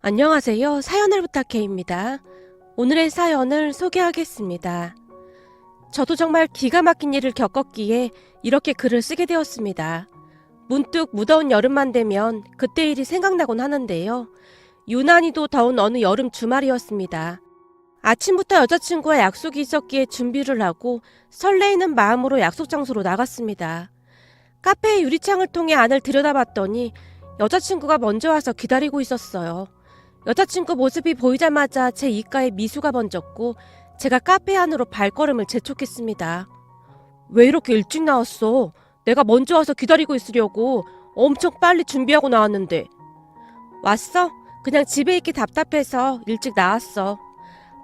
안녕하세요. 사연을 부탁해입니다. 오늘의 사연을 소개하겠습니다. 저도 정말 기가 막힌 일을 겪었기에 이렇게 글을 쓰게 되었습니다. 문득 무더운 여름만 되면 그때 일이 생각나곤 하는데요. 유난히도 더운 어느 여름 주말이었습니다. 아침부터 여자친구와 약속이 있었기에 준비를 하고 설레이는 마음으로 약속 장소로 나갔습니다. 카페의 유리창을 통해 안을 들여다봤더니 여자친구가 먼저 와서 기다리고 있었어요. 여자친구 모습이 보이자마자 제 입가에 미소가 번졌고 제가 카페 안으로 발걸음을 재촉했습니다. 왜 이렇게 일찍 나왔어? 내가 먼저 와서 기다리고 있으려고 엄청 빨리 준비하고 나왔는데. 왔어? 그냥 집에 있기 답답해서 일찍 나왔어.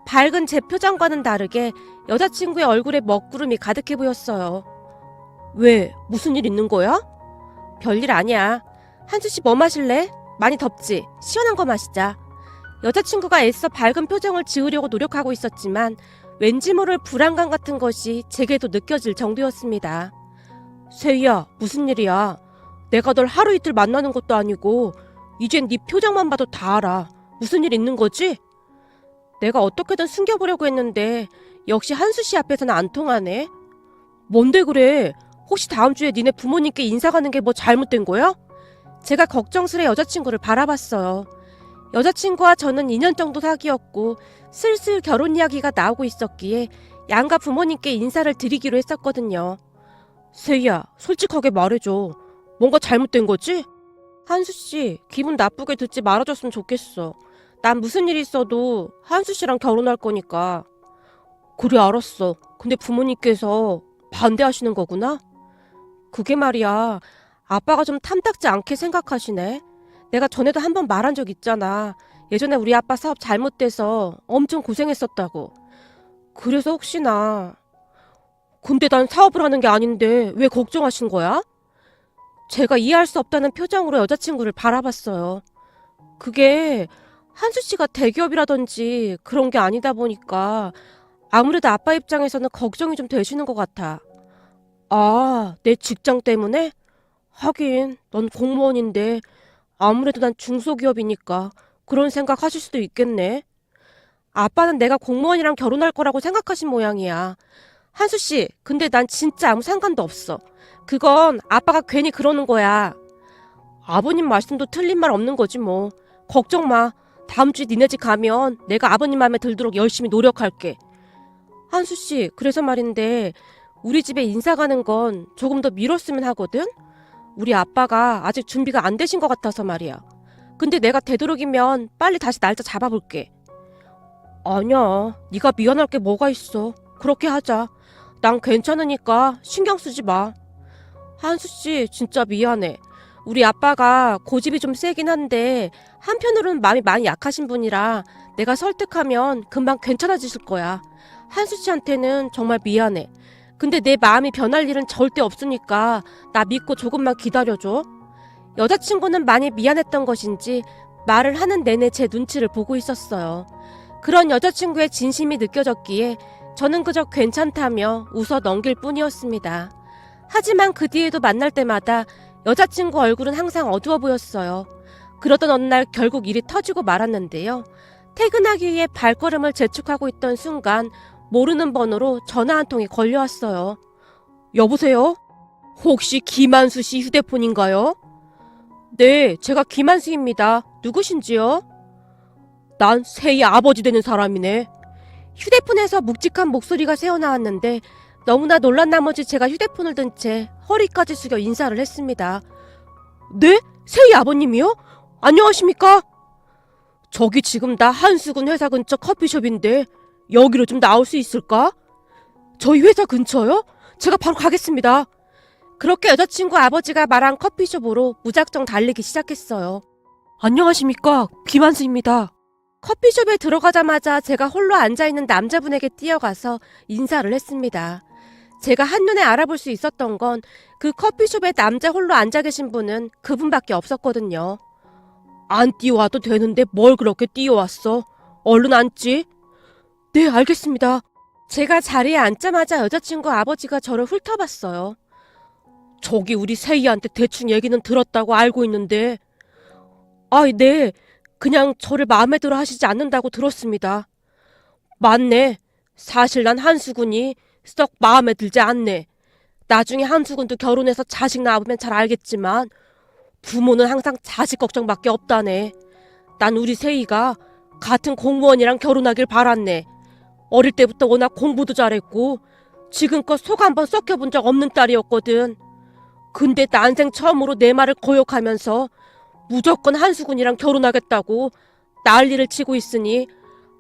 밝은 제 표정과는 다르게 여자친구의 얼굴에 먹구름이 가득해 보였어요. 왜? 무슨 일 있는 거야? 별일 아니야. 한수씨 뭐 마실래? 많이 덥지? 시원한 거 마시자. 여자친구가 애써 밝은 표정을 지으려고 노력하고 있었지만 왠지 모를 불안감 같은 것이 제게도 느껴질 정도였습니다. 세희야, 무슨 일이야? 내가 널 하루 이틀 만나는 것도 아니고 이젠 네 표정만 봐도 다 알아. 무슨 일 있는 거지? 내가 어떻게든 숨겨보려고 했는데 역시 한수씨 앞에서는 안 통하네. 뭔데 그래? 혹시 다음 주에 니네 부모님께 인사 가는 게 뭐 잘못된 거야? 제가 걱정스레 여자친구를 바라봤어요. 여자친구와 저는 2년 정도 사귀었고 슬슬 결혼 이야기가 나오고 있었기에 양가 부모님께 인사를 드리기로 했었거든요. 세희야, 솔직하게 말해줘. 뭔가 잘못된 거지? 한수씨, 기분 나쁘게 듣지 말아줬으면 좋겠어. 난 무슨 일 있어도 한수씨랑 결혼할 거니까. 그래, 알았어. 근데 부모님께서 반대하시는 거구나? 그게 말이야. 아빠가 좀 탐탁지 않게 생각하시네. 내가 전에도 한번 말한 적 있잖아. 예전에 우리 아빠 사업 잘못돼서 엄청 고생했었다고. 그래서 혹시나. 근데 난 사업을 하는 게 아닌데 왜 걱정하신 거야? 제가 이해할 수 없다는 표정으로 여자친구를 바라봤어요. 그게 한수 씨가 대기업이라든지 그런 게 아니다 보니까 아무래도 아빠 입장에서는 걱정이 좀 되시는 것 같아. 아, 내 직장 때문에? 하긴 넌 공무원인데 아무래도 난 중소기업이니까 그런 생각 하실 수도 있겠네. 아빠는 내가 공무원이랑 결혼할 거라고 생각하신 모양이야. 한수 씨, 근데 난 진짜 아무 상관도 없어. 그건 아빠가 괜히 그러는 거야. 아버님 말씀도 틀린 말 없는 거지 뭐. 걱정 마. 다음 주에 니네 집 가면 내가 아버님 마음에 들도록 열심히 노력할게. 한수 씨, 그래서 말인데 우리 집에 인사 가는 건 조금 더 미뤘으면 하거든? 우리 아빠가 아직 준비가 안 되신 것 같아서 말이야. 근데 내가 되도록이면 빨리 다시 날짜 잡아볼게. 아니야. 네가 미안할 게 뭐가 있어. 그렇게 하자. 난 괜찮으니까 신경 쓰지 마. 한수씨, 진짜 미안해. 우리 아빠가 고집이 좀 세긴 한데 한편으로는 마음이 많이 약하신 분이라 내가 설득하면 금방 괜찮아지실 거야. 한수씨한테는 정말 미안해. 근데 내 마음이 변할 일은 절대 없으니까 나 믿고 조금만 기다려줘. 여자친구는 많이 미안했던 것인지 말을 하는 내내 제 눈치를 보고 있었어요. 그런 여자친구의 진심이 느껴졌기에 저는 그저 괜찮다며 웃어 넘길 뿐이었습니다. 하지만 그 뒤에도 만날 때마다 여자친구 얼굴은 항상 어두워 보였어요. 그러던 어느 날 결국 일이 터지고 말았는데요. 퇴근하기 위해 발걸음을 재촉하고 있던 순간 모르는 번호로 전화 한 통이 걸려왔어요. 여보세요? 혹시 김한수 씨 휴대폰인가요? 네, 제가 김한수입니다. 누구신지요? 난 세희 아버지 되는 사람이네. 휴대폰에서 묵직한 목소리가 새어나왔는데 너무나 놀란 나머지 제가 휴대폰을 든 채 허리까지 숙여 인사를 했습니다. 네? 세희 아버님이요? 안녕하십니까? 저기 지금 나 한수군 회사 근처 커피숍인데 여기로 좀 나올 수 있을까? 저희 회사 근처요? 제가 바로 가겠습니다. 그렇게 여자친구 아버지가 말한 커피숍으로 무작정 달리기 시작했어요. 안녕하십니까? 김한수입니다. 커피숍에 들어가자마자 제가 홀로 앉아있는 남자분에게 뛰어가서 인사를 했습니다. 제가 한눈에 알아볼 수 있었던 건 그 커피숍에 남자 홀로 앉아 계신 분은 그분밖에 없었거든요. 안 뛰어와도 되는데 뭘 그렇게 뛰어왔어? 얼른 앉지? 네, 알겠습니다. 제가 자리에 앉자마자 여자친구 아버지가 저를 훑어봤어요. 저기 우리 세희한테 대충 얘기는 들었다고 알고 있는데. 아, 네. 그냥 저를 마음에 들어 하시지 않는다고 들었습니다. 맞네. 사실 난 한수근이 썩 마음에 들지 않네. 나중에 한수근도 결혼해서 자식 낳으면 잘 알겠지만 부모는 항상 자식 걱정밖에 없다네. 난 우리 세희가 같은 공무원이랑 결혼하길 바랐네. 어릴 때부터 워낙 공부도 잘했고 지금껏 속 한번 썩혀본 적 없는 딸이었거든. 근데 난생 처음으로 내 말을 거역하면서 무조건 한수근이랑 결혼하겠다고 난리를 치고 있으니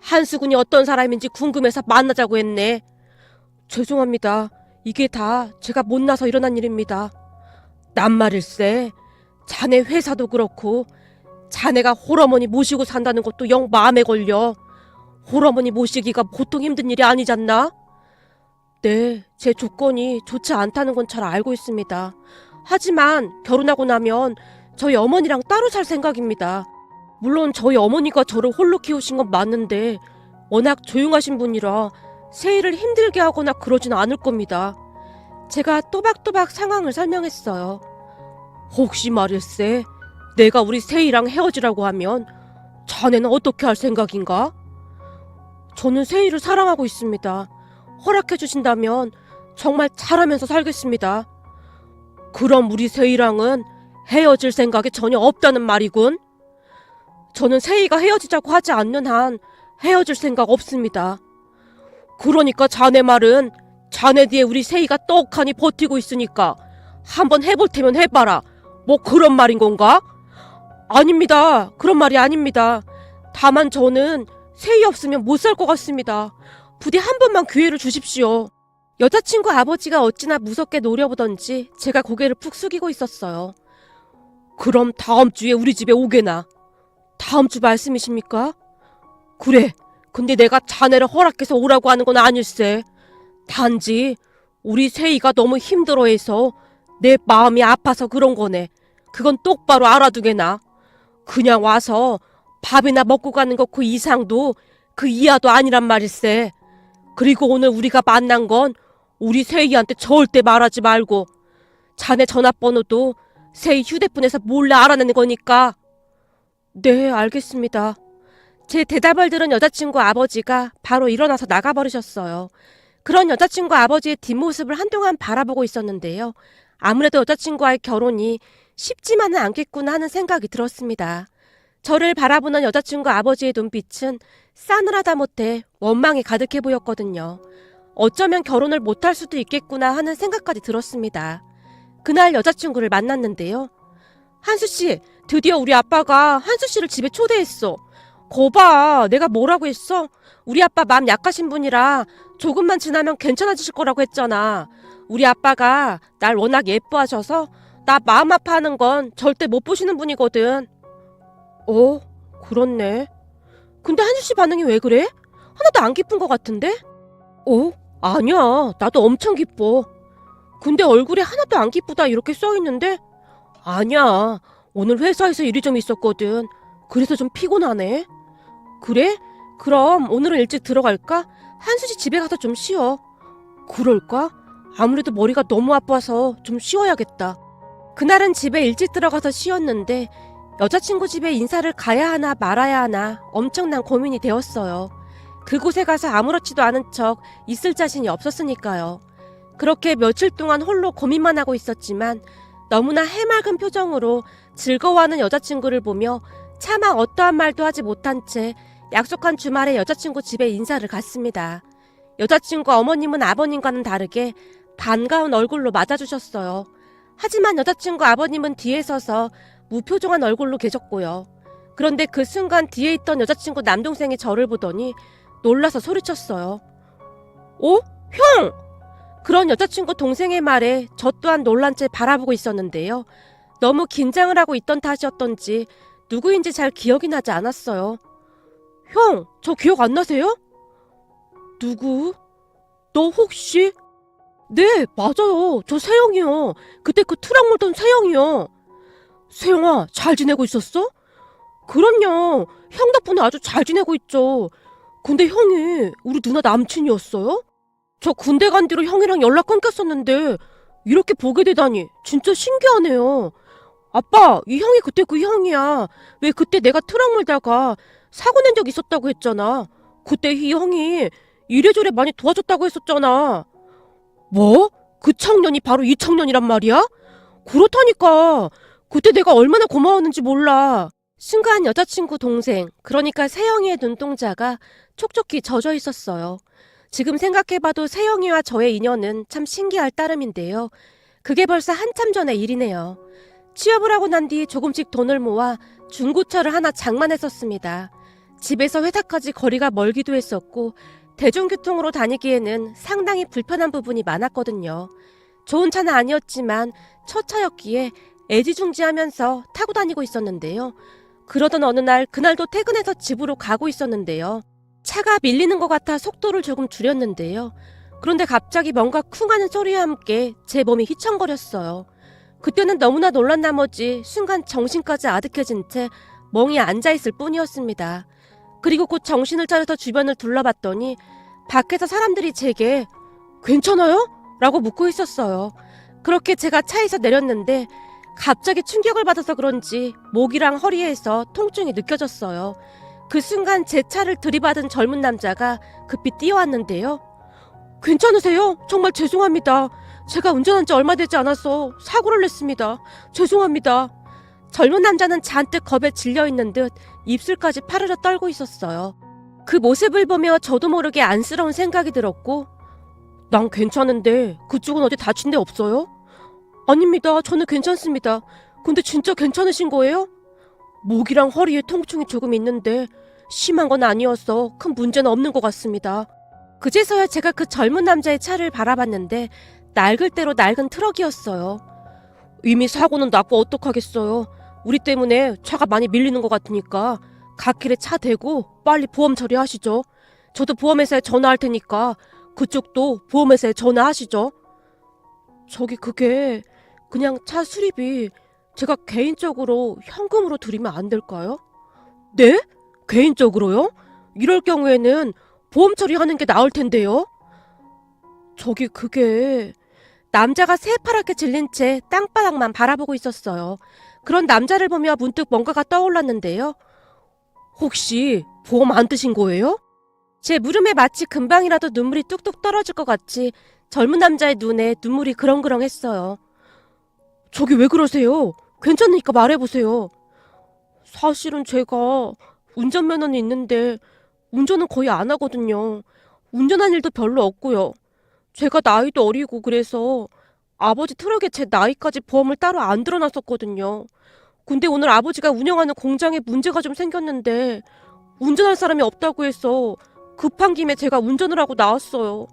한수근이 어떤 사람인지 궁금해서 만나자고 했네. 죄송합니다. 이게 다 제가 못나서 일어난 일입니다. 난 말일세. 자네 회사도 그렇고 자네가 홀어머니 모시고 산다는 것도 영 마음에 걸려. 홀어머니 모시기가 보통 힘든 일이 아니잖나? 네, 제 조건이 좋지 않다는 건 잘 알고 있습니다. 하지만 결혼하고 나면 저희 어머니랑 따로 살 생각입니다. 물론 저희 어머니가 저를 홀로 키우신 건 맞는데 워낙 조용하신 분이라 세희를 힘들게 하거나 그러진 않을 겁니다. 제가 또박또박 상황을 설명했어요. 혹시 말일세, 내가 우리 세희랑 헤어지라고 하면 자네는 어떻게 할 생각인가? 저는 세희를 사랑하고 있습니다. 허락해 주신다면 정말 잘하면서 살겠습니다. 그럼 우리 세희랑은 헤어질 생각이 전혀 없다는 말이군. 저는 세희가 헤어지자고 하지 않는 한 헤어질 생각 없습니다. 그러니까 자네 말은 자네 뒤에 우리 세희가 떡하니 버티고 있으니까 한번 해볼 테면 해봐라. 뭐 그런 말인 건가? 아닙니다. 그런 말이 아닙니다. 다만 저는 세희 없으면 못 살 것 같습니다. 부디 한 번만 기회를 주십시오. 여자친구 아버지가 어찌나 무섭게 노려보던지 제가 고개를 푹 숙이고 있었어요. 그럼 다음 주에 우리 집에 오게나. 다음 주 말씀이십니까? 그래. 근데 내가 자네를 허락해서 오라고 하는 건 아닐세. 단지 우리 세희가 너무 힘들어해서 내 마음이 아파서 그런 거네. 그건 똑바로 알아두게나. 그냥 와서 밥이나 먹고 가는 것 그 이상도 그 이하도 아니란 말일세. 그리고 오늘 우리가 만난 건 우리 세희한테 절대 말하지 말고 자네 전화번호도 세희 휴대폰에서 몰래 알아내는 거니까. 네, 알겠습니다. 제 대답을 들은 여자친구 아버지가 바로 일어나서 나가버리셨어요. 그런 여자친구 아버지의 뒷모습을 한동안 바라보고 있었는데요. 아무래도 여자친구와의 결혼이 쉽지만은 않겠구나 하는 생각이 들었습니다. 저를 바라보는 여자친구 아버지의 눈빛은 싸늘하다 못해 원망이 가득해 보였거든요. 어쩌면 결혼을 못할 수도 있겠구나 하는 생각까지 들었습니다. 그날 여자친구를 만났는데요. 한수씨, 드디어 우리 아빠가 한수씨를 집에 초대했어. 거봐, 내가 뭐라고 했어? 우리 아빠 마음 약하신 분이라 조금만 지나면 괜찮아지실 거라고 했잖아. 우리 아빠가 날 워낙 예뻐하셔서 나 마음 아파하는 건 절대 못 보시는 분이거든. 그렇네. 근데 한수씨 반응이 왜 그래? 하나도 안 기쁜 것 같은데? 아니야. 나도 엄청 기뻐. 근데 얼굴에 하나도 안 기쁘다 이렇게 써있는데? 아니야. 오늘 회사에서 일이 좀 있었거든. 그래서 좀 피곤하네. 그래? 그럼 오늘은 일찍 들어갈까? 한수씨 집에 가서 좀 쉬어. 그럴까? 아무래도 머리가 너무 아파서 좀 쉬어야겠다. 그날은 집에 일찍 들어가서 쉬었는데 여자친구 집에 인사를 가야 하나 말아야 하나 엄청난 고민이 되었어요. 그곳에 가서 아무렇지도 않은 척 있을 자신이 없었으니까요. 그렇게 며칠 동안 홀로 고민만 하고 있었지만 너무나 해맑은 표정으로 즐거워하는 여자친구를 보며 차마 어떠한 말도 하지 못한 채 약속한 주말에 여자친구 집에 인사를 갔습니다. 여자친구 어머님은 아버님과는 다르게 반가운 얼굴로 맞아주셨어요. 하지만 여자친구 아버님은 뒤에 서서 무표정한 얼굴로 계셨고요. 그런데 그 순간 뒤에 있던 여자친구 남동생이 저를 보더니 놀라서 소리쳤어요. 형! 그런 여자친구 동생의 말에 저 또한 놀란 채 바라보고 있었는데요. 너무 긴장을 하고 있던 탓이었던지 누구인지 잘 기억이 나지 않았어요. 형, 저 기억 안 나세요? 누구? 너 혹시? 네, 맞아요. 저 세영이요. 그때 그 트럭 몰던 세영이요. 세영아, 잘 지내고 있었어? 그럼요. 형 덕분에 아주 잘 지내고 있죠. 근데 형이 우리 누나 남친이었어요? 저 군대 간 뒤로 형이랑 연락 끊겼었는데 이렇게 보게 되다니 진짜 신기하네요. 아빠, 이 형이 그때 그 형이야. 왜 그때 내가 트럭 몰다가 사고 낸 적 있었다고 했잖아. 그때 이 형이 이래저래 많이 도와줬다고 했었잖아. 뭐? 그 청년이 바로 이 청년이란 말이야? 그렇다니까. 그때 내가 얼마나 고마웠는지 몰라. 순간 여자친구 동생, 그러니까 세영이의 눈동자가 촉촉히 젖어 있었어요. 지금 생각해봐도 세영이와 저의 인연은 참 신기할 따름인데요. 그게 벌써 한참 전의 일이네요. 취업을 하고 난 뒤 조금씩 돈을 모아 중고차를 하나 장만했었습니다. 집에서 회사까지 거리가 멀기도 했었고 대중교통으로 다니기에는 상당히 불편한 부분이 많았거든요. 좋은 차는 아니었지만 첫 차였기에 애지중지하면서 타고 다니고 있었는데요. 그러던 어느 날 그날도 퇴근해서 집으로 가고 있었는데요. 차가 밀리는 것 같아 속도를 조금 줄였는데요. 그런데 갑자기 뭔가 쿵 하는 소리와 함께 제 몸이 휘청거렸어요. 그때는 너무나 놀란 나머지 순간 정신까지 아득해진 채 멍이 앉아있을 뿐이었습니다. 그리고 곧 정신을 차려서 주변을 둘러봤더니 밖에서 사람들이 제게 괜찮아요? 라고 묻고 있었어요. 그렇게 제가 차에서 내렸는데 갑자기 충격을 받아서 그런지 목이랑 허리에서 통증이 느껴졌어요. 그 순간 제 차를 들이받은 젊은 남자가 급히 뛰어왔는데요. 괜찮으세요? 정말 죄송합니다. 제가 운전한 지 얼마 되지 않아서 사고를 냈습니다. 죄송합니다. 젊은 남자는 잔뜩 겁에 질려있는 듯 입술까지 파르르 떨고 있었어요. 그 모습을 보며 저도 모르게 안쓰러운 생각이 들었고 난 괜찮은데 그쪽은 어디 다친 데 없어요? 아닙니다. 저는 괜찮습니다. 근데 진짜 괜찮으신 거예요? 목이랑 허리에 통증이 조금 있는데 심한 건 아니어서 큰 문제는 없는 것 같습니다. 그제서야 제가 그 젊은 남자의 차를 바라봤는데 낡을 대로 낡은 트럭이었어요. 이미 사고는 났고 어떡하겠어요. 우리 때문에 차가 많이 밀리는 것 같으니까 갓길에 차 대고 빨리 보험 처리하시죠. 저도 보험회사에 전화할 테니까 그쪽도 보험회사에 전화하시죠. 저기 그게 그냥 차 수리비 제가 개인적으로 현금으로 드리면 안 될까요? 네? 개인적으로요? 이럴 경우에는 보험 처리하는 게 나을 텐데요. 저기 그게 남자가 새파랗게 질린 채 땅바닥만 바라보고 있었어요. 그런 남자를 보며 문득 뭔가가 떠올랐는데요. 혹시 보험 안 드신 거예요? 제 물음에 마치 금방이라도 눈물이 뚝뚝 떨어질 것 같이 젊은 남자의 눈에 눈물이 그렁그렁했어요. 저기 왜 그러세요? 괜찮으니까 말해보세요. 사실은 제가 운전면허는 있는데 운전은 거의 안 하거든요. 운전한 일도 별로 없고요. 제가 나이도 어리고 그래서 아버지 트럭에 제 나이까지 보험을 따로 안 들어놨었거든요. 근데 오늘 아버지가 운영하는 공장에 문제가 좀 생겼는데 운전할 사람이 없다고 해서 급한 김에 제가 운전을 하고 나왔어요.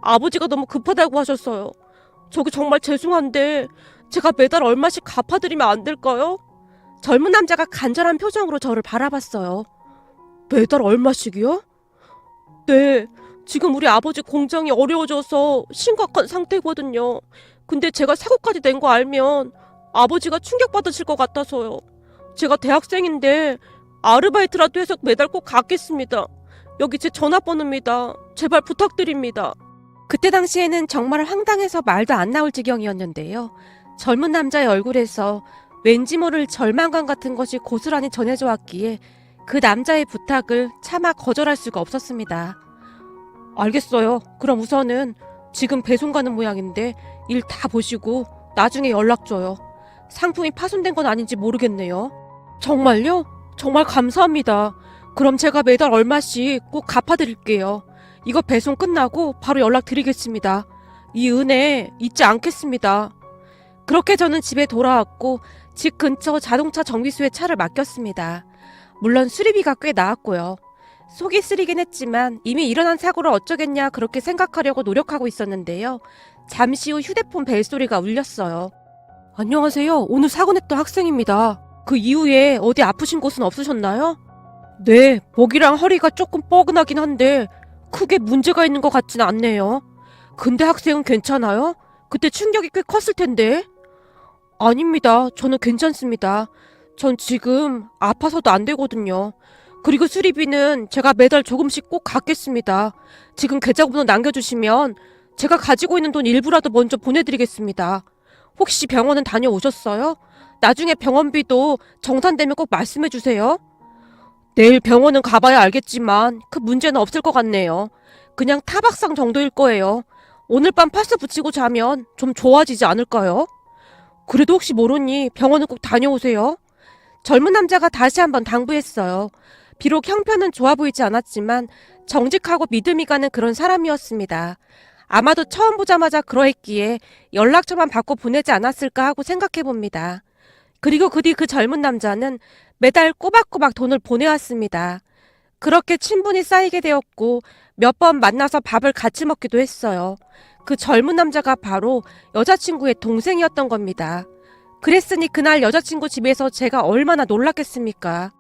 아버지가 너무 급하다고 하셨어요. 저기 정말 죄송한데 제가 매달 얼마씩 갚아드리면 안 될까요? 젊은 남자가 간절한 표정으로 저를 바라봤어요. 매달 얼마씩이요? 네, 지금 우리 아버지 공장이 어려워져서 심각한 상태거든요. 근데 제가 사고까지 낸 거 알면 아버지가 충격받으실 것 같아서요. 제가 대학생인데 아르바이트라도 해서 매달 꼭 갚겠습니다. 여기 제 전화번호입니다. 제발 부탁드립니다. 그때 당시에는 정말 황당해서 말도 안 나올 지경이었는데요. 젊은 남자의 얼굴에서 왠지 모를 절망감 같은 것이 고스란히 전해져 왔기에 그 남자의 부탁을 차마 거절할 수가 없었습니다. 알겠어요. 그럼 우선은 지금 배송 가는 모양인데 일 다 보시고 나중에 연락 줘요. 상품이 파손된 건 아닌지 모르겠네요. 정말요? 정말 감사합니다. 그럼 제가 매달 얼마씩 꼭 갚아드릴게요. 이거 배송 끝나고 바로 연락드리겠습니다. 이 은혜 잊지 않겠습니다. 그렇게 저는 집에 돌아왔고 집 근처 자동차 정비소에 차를 맡겼습니다. 물론 수리비가 꽤 나왔고요. 속이 쓰리긴 했지만 이미 일어난 사고를 어쩌겠냐 그렇게 생각하려고 노력하고 있었는데요. 잠시 후 휴대폰 벨소리가 울렸어요. 안녕하세요. 오늘 사고 냈던 학생입니다. 그 이후에 어디 아프신 곳은 없으셨나요? 네, 목이랑 허리가 조금 뻐근하긴 한데 크게 문제가 있는 것 같진 않네요. 근데 학생은 괜찮아요? 그때 충격이 꽤 컸을 텐데. 아닙니다. 저는 괜찮습니다. 전 지금 아파서도 안 되거든요. 그리고 수리비는 제가 매달 조금씩 꼭 갚겠습니다. 지금 계좌번호 남겨주시면 제가 가지고 있는 돈 일부라도 먼저 보내드리겠습니다. 혹시 병원은 다녀오셨어요? 나중에 병원비도 정산되면 꼭 말씀해 주세요. 내일 병원은 가봐야 알겠지만 그 문제는 없을 것 같네요. 그냥 타박상 정도일 거예요. 오늘 밤 파스 붙이고 자면 좀 좋아지지 않을까요? 그래도 혹시 모르니 병원은 꼭 다녀오세요. 젊은 남자가 다시 한번 당부했어요. 비록 형편은 좋아 보이지 않았지만 정직하고 믿음이 가는 그런 사람이었습니다. 아마도 처음 보자마자 그러했기에 연락처만 받고 보내지 않았을까 하고 생각해봅니다. 그리고 그 뒤 그 젊은 남자는 매달 꼬박꼬박 돈을 보내왔습니다. 그렇게 친분이 쌓이게 되었고 몇 번 만나서 밥을 같이 먹기도 했어요. 그 젊은 남자가 바로 여자친구의 동생이었던 겁니다. 그랬으니 그날 여자친구 집에서 제가 얼마나 놀랐겠습니까?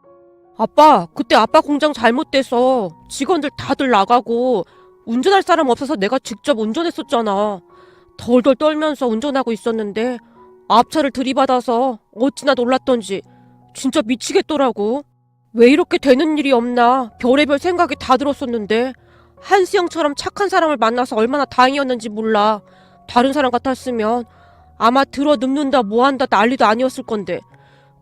아빠, 그때 아빠 공장 잘못돼서 직원들 다들 나가고 운전할 사람 없어서 내가 직접 운전했었잖아. 덜덜 떨면서 운전하고 있었는데 앞차를 들이받아서 어찌나 놀랐던지 진짜 미치겠더라고. 왜 이렇게 되는 일이 없나 별의별 생각이 다 들었었는데 한수영처럼 착한 사람을 만나서 얼마나 다행이었는지 몰라. 다른 사람 같았으면 아마 들어 눕는다 뭐한다 난리도 아니었을 건데.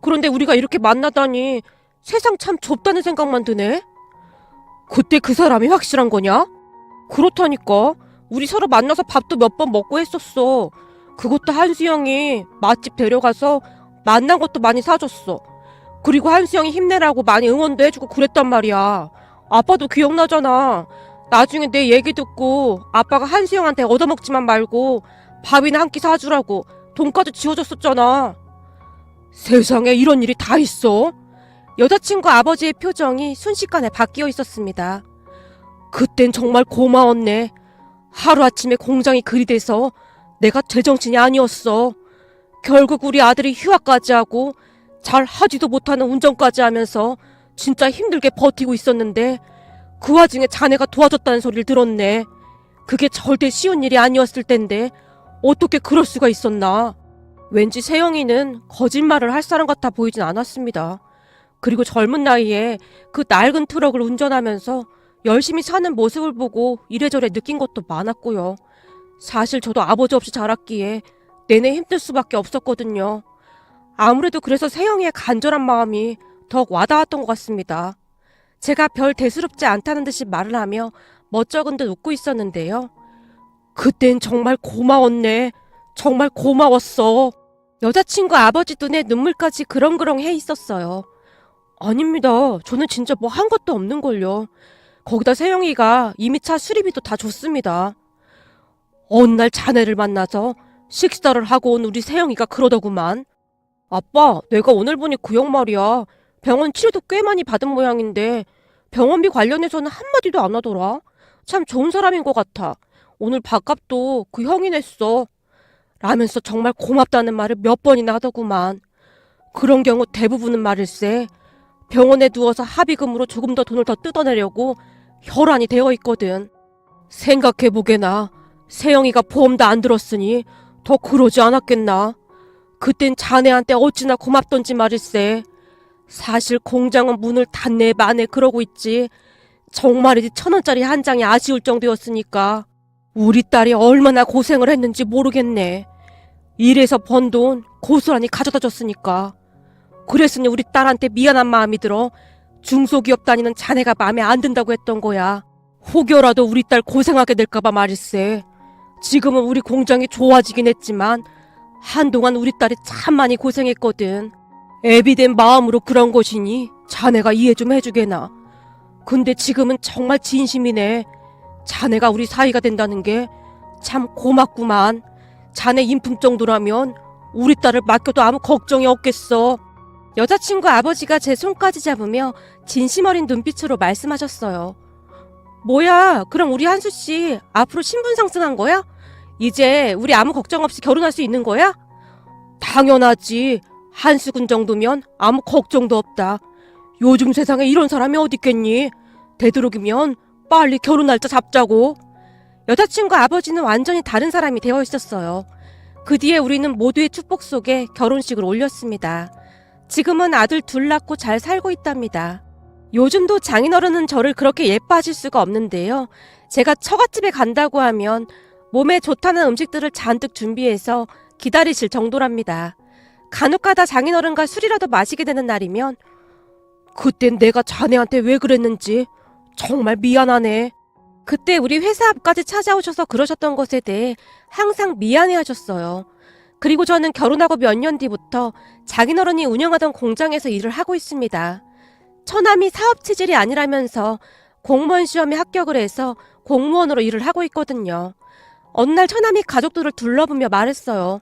그런데 우리가 이렇게 만나다니 세상 참 좁다는 생각만 드네. 그때 그 사람이 확실한 거냐? 그렇다니까. 우리 서로 만나서 밥도 몇 번 먹고 했었어. 그것도 한수영이 맛집 데려가서 만난 것도 많이 사줬어. 그리고 한수영이 힘내라고 많이 응원도 해주고 그랬단 말이야. 아빠도 기억나잖아. 나중에 내 얘기 듣고 아빠가 한수영한테 얻어먹지만 말고 밥이나 한 끼 사주라고 돈까지 지어줬었잖아. 세상에 이런 일이 다 있어? 여자친구 아버지의 표정이 순식간에 바뀌어 있었습니다. 그땐 정말 고마웠네. 하루아침에 공장이 그리 돼서 내가 제정신이 아니었어. 결국 우리 아들이 휴학까지 하고 잘 하지도 못하는 운전까지 하면서 진짜 힘들게 버티고 있었는데 그 와중에 자네가 도와줬다는 소리를 들었네. 그게 절대 쉬운 일이 아니었을 텐데 어떻게 그럴 수가 있었나. 왠지 세영이는 거짓말을 할 사람 같아 보이진 않았습니다. 그리고 젊은 나이에 그 낡은 트럭을 운전하면서 열심히 사는 모습을 보고 이래저래 느낀 것도 많았고요. 사실 저도 아버지 없이 자랐기에 내내 힘들 수밖에 없었거든요. 아무래도 그래서 세영이의 간절한 마음이 더욱 와닿았던 것 같습니다. 제가 별 대수롭지 않다는 듯이 말을 하며 멋쩍은 듯 웃고 있었는데요. 그땐 정말 고마웠네. 정말 고마웠어. 여자친구 아버지 눈에 눈물까지 그렁그렁 해 있었어요. 아닙니다. 저는 진짜 뭐 한 것도 없는걸요. 거기다 세영이가 이미 차 수리비도 다 줬습니다. 어느 날 자네를 만나서 식사를 하고 온 우리 세영이가 그러더구만. 아빠, 내가 오늘 보니 그 형 말이야. 병원 치료도 꽤 많이 받은 모양인데 병원비 관련해서는 한마디도 안 하더라. 참 좋은 사람인 것 같아. 오늘 밥값도 그 형이 냈어. 라면서 정말 고맙다는 말을 몇 번이나 하더구만. 그런 경우 대부분은 말일세. 병원에 누워서 합의금으로 조금 더 돈을 더 뜯어내려고 혈안이 되어 있거든. 생각해보게나. 세영이가 보험도 안 들었으니 더 그러지 않았겠나. 그땐 자네한테 어찌나 고맙던지 말일세. 사실 공장은 문을 닫네 마네 그러고 있지. 정말이지 1,000원짜리 한 장이 아쉬울 정도였으니까. 우리 딸이 얼마나 고생을 했는지 모르겠네. 일해서 번 돈 고스란히 가져다 줬으니까. 그랬으니 우리 딸한테 미안한 마음이 들어 중소기업 다니는 자네가 마음에 안 든다고 했던 거야. 혹여라도 우리 딸 고생하게 될까봐 말일세. 지금은 우리 공장이 좋아지긴 했지만 한동안 우리 딸이 참 많이 고생했거든. 애비된 마음으로 그런 것이니 자네가 이해 좀 해주게나. 근데 지금은 정말 진심이네. 자네가 우리 사이가 된다는 게 참 고맙구만. 자네 인품 정도라면 우리 딸을 맡겨도 아무 걱정이 없겠어. 여자친구 아버지가 제 손까지 잡으며 진심 어린 눈빛으로 말씀하셨어요. 뭐야, 그럼 우리 한수씨 앞으로 신분 상승한 거야? 이제 우리 아무 걱정 없이 결혼할 수 있는 거야? 당연하지. 한수군 정도면 아무 걱정도 없다. 요즘 세상에 이런 사람이 어딨겠니? 되도록이면 빨리 결혼 날짜 잡자고. 여자친구 아버지는 완전히 다른 사람이 되어 있었어요. 그 뒤에 우리는 모두의 축복 속에 결혼식을 올렸습니다. 지금은 아들 둘 낳고 잘 살고 있답니다. 요즘도 장인어른은 저를 그렇게 예뻐하실 수가 없는데요. 제가 처갓집에 간다고 하면 몸에 좋다는 음식들을 잔뜩 준비해서 기다리실 정도랍니다. 간혹가다 장인어른과 술이라도 마시게 되는 날이면 그땐 내가 자네한테 왜 그랬는지 정말 미안하네. 그때 우리 회사 앞까지 찾아오셔서 그러셨던 것에 대해 항상 미안해 하셨어요. 그리고 저는 결혼하고 몇 년 뒤부터 장인어른이 운영하던 공장에서 일을 하고 있습니다. 처남이 사업 체질이 아니라면서 공무원 시험에 합격을 해서 공무원으로 일을 하고 있거든요. 어느 날 처남이 가족들을 둘러보며 말했어요.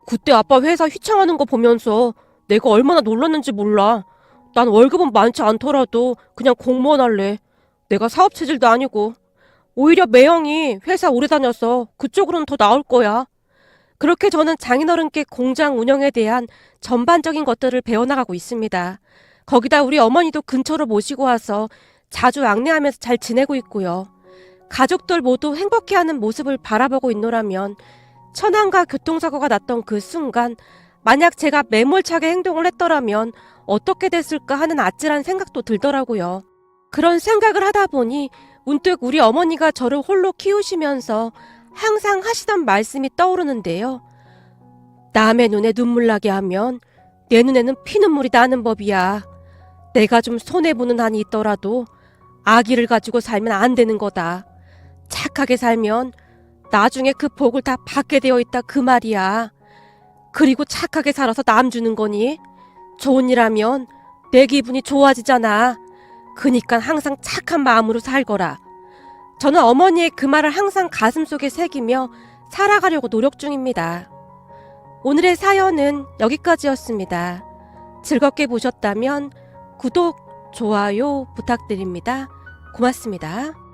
그때 아빠 회사 휘청하는 거 보면서 내가 얼마나 놀랐는지 몰라. 난 월급은 많지 않더라도 그냥 공무원 할래. 내가 사업 체질도 아니고. 오히려 매형이 회사 오래 다녀서 그쪽으로는 더 나을 거야. 그렇게 저는 장인어른께 공장 운영에 대한 전반적인 것들을 배워나가고 있습니다. 거기다 우리 어머니도 근처로 모시고 와서 자주 안내하면서 잘 지내고 있고요. 가족들 모두 행복해하는 모습을 바라보고 있노라면 천안과 교통사고가 났던 그 순간 만약 제가 매몰차게 행동을 했더라면 어떻게 됐을까 하는 아찔한 생각도 들더라고요. 그런 생각을 하다 보니 문득 우리 어머니가 저를 홀로 키우시면서 항상 하시던 말씀이 떠오르는데요. 남의 눈에 눈물 나게 하면 내 눈에는 피눈물이 나는 법이야. 내가 좀 손해보는 한이 있더라도 아기를 가지고 살면 안 되는 거다. 착하게 살면 나중에 그 복을 다 받게 되어 있다 그 말이야. 그리고 착하게 살아서 남 주는 거니? 좋은 일 하면 내 기분이 좋아지잖아. 그니까 항상 착한 마음으로 살거라. 저는 어머니의 그 말을 항상 가슴속에 새기며 살아가려고 노력 중입니다. 오늘의 사연은 여기까지였습니다. 즐겁게 보셨다면 구독, 좋아요 부탁드립니다. 고맙습니다.